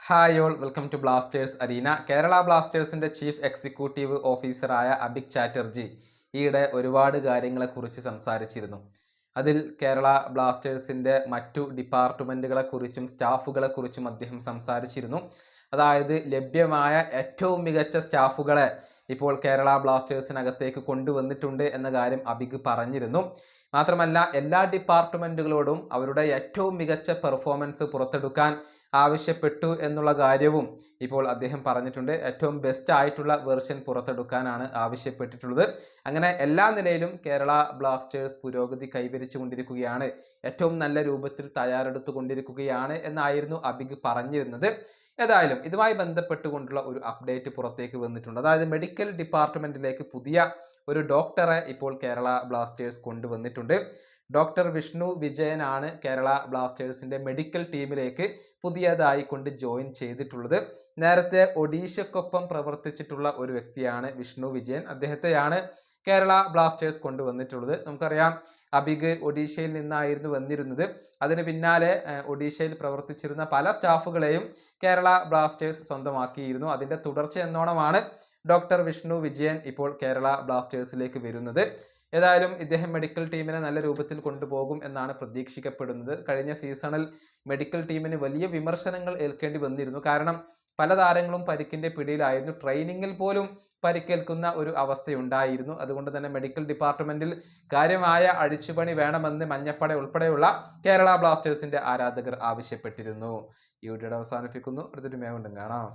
Hi all welcome to Blasters Arena. Kerala ബ്ലാസ്റ്റേഴ്സിൻ്റെ chief executive ഓഫീസറായ അഭിക് ചാറ്റർജി ഈയിടെ ഒരുപാട് കാര്യങ്ങളെക്കുറിച്ച് സംസാരിച്ചിരുന്നു. അതിൽ കേരള ബ്ലാസ്റ്റേഴ്സിൻ്റെ മറ്റു ഡിപ്പാർട്ട്മെൻറ്റുകളെക്കുറിച്ചും സ്റ്റാഫുകളെക്കുറിച്ചും അദ്ദേഹം സംസാരിച്ചിരുന്നു. അതായത് ലഭ്യമായ ഏറ്റവും മികച്ച സ്റ്റാഫുകളെ ഇപ്പോൾ കേരള ബ്ലാസ്റ്റേഴ്സിനകത്തേക്ക് കൊണ്ടുവന്നിട്ടുണ്ട് എന്ന കാര്യം അഭിക് പറഞ്ഞിരുന്നു. മാത്രമല്ല എല്ലാ ഡിപ്പാർട്ട്മെൻറ്റുകളോടും അവരുടെ ഏറ്റവും മികച്ച പെർഫോമൻസ് പുറത്തെടുക്കാൻ ആവശ്യപ്പെട്ടു എന്നുള്ള കാര്യവും ഇപ്പോൾ അദ്ദേഹം പറഞ്ഞിട്ടുണ്ട്. ഏറ്റവും ബെസ്റ്റ് ആയിട്ടുള്ള വെർഷൻ പുറത്തെടുക്കാനാണ് ആവശ്യപ്പെട്ടിട്ടുള്ളത്. അങ്ങനെ എല്ലാ നിലയിലും കേരള ബ്ലാസ്റ്റേഴ്സ് പുരോഗതി കൈവരിച്ചു കൊണ്ടിരിക്കുകയാണ്, ഏറ്റവും നല്ല രൂപത്തിൽ തയ്യാറെടുത്തു കൊണ്ടിരിക്കുകയാണ് എന്നായിരുന്നു അഭിക് പറഞ്ഞിരുന്നത്. ഏതായാലും ഇതുമായി ബന്ധപ്പെട്ടുകൊണ്ടുള്ള ഒരു അപ്ഡേറ്റ് പുറത്തേക്ക് വന്നിട്ടുണ്ട്. അതായത് മെഡിക്കൽ ഡിപ്പാർട്ട്മെന്റിലേക്ക് പുതിയ ഒരു ഡോക്ടറെ ഇപ്പോൾ കേരള ബ്ലാസ്റ്റേഴ്സ് കൊണ്ടുവന്നിട്ടുണ്ട്. ഡോക്ടർ വിഷ്ണു വിജയനാണ് കേരള ബ്ലാസ്റ്റേഴ്സിന്റെ മെഡിക്കൽ ടീമിലേക്ക് പുതിയതായി കൊണ്ട് ജോയിൻ ചെയ്തിട്ടുള്ളത്. നേരത്തെ ഒഡീഷയ്ക്കൊപ്പം പ്രവർത്തിച്ചിട്ടുള്ള ഒരു വ്യക്തിയാണ് വിഷ്ണു വിജയൻ. അദ്ദേഹത്തെയാണ് കേരള ബ്ലാസ്റ്റേഴ്സ് കൊണ്ടുവന്നിട്ടുള്ളത്. നമുക്കറിയാം അഭിക് ഒഡീഷയിൽ നിന്നായിരുന്നു വന്നിരുന്നത്. അതിന് പിന്നാലെ ഒഡീഷയിൽ പ്രവർത്തിച്ചിരുന്ന പല സ്റ്റാഫുകളെയും കേരള ബ്ലാസ്റ്റേഴ്സ് സ്വന്തമാക്കിയിരുന്നു. അതിൻ്റെ തുടർച്ച എന്നോണമാണ് ഡോക്ടർ വിഷ്ണു വിജയൻ ഇപ്പോൾ കേരള ബ്ലാസ്റ്റേഴ്സിലേക്ക് വരുന്നത്. ഏതായാലും ഇദ്ദേഹം മെഡിക്കൽ ടീമിനെ നല്ല രൂപത്തിൽ കൊണ്ടുപോകും എന്നാണ് പ്രതീക്ഷിക്കപ്പെടുന്നത്. കഴിഞ്ഞ സീസണിൽ മെഡിക്കൽ ടീമിന് വലിയ വിമർശനങ്ങൾ ഏൽക്കേണ്ടി വന്നിരുന്നു. കാരണം പല താരങ്ങളും പരിക്കിൻ്റെ പിടിയിലായിരുന്നു. ട്രെയിനിങ്ങിൽ പോലും പരിക്കേൽക്കുന്ന ഒരു അവസ്ഥയുണ്ടായിരുന്നു. അതുകൊണ്ട് തന്നെ മെഡിക്കൽ ഡിപ്പാർട്ട്മെന്റിൽ കാര്യമായ അഴിച്ചുപണി വേണമെന്ന് മഞ്ഞപ്പട ഉൾപ്പെടെയുള്ള കേരള ബ്ലാസ്റ്റേഴ്സിന്റെ ആരാധകർ ആവശ്യപ്പെട്ടിരുന്നു. ഈ വീഡിയോ അവസാനിപ്പിക്കുന്നു. അടുത്തൊരു മേഖണ്ടും കാണാം.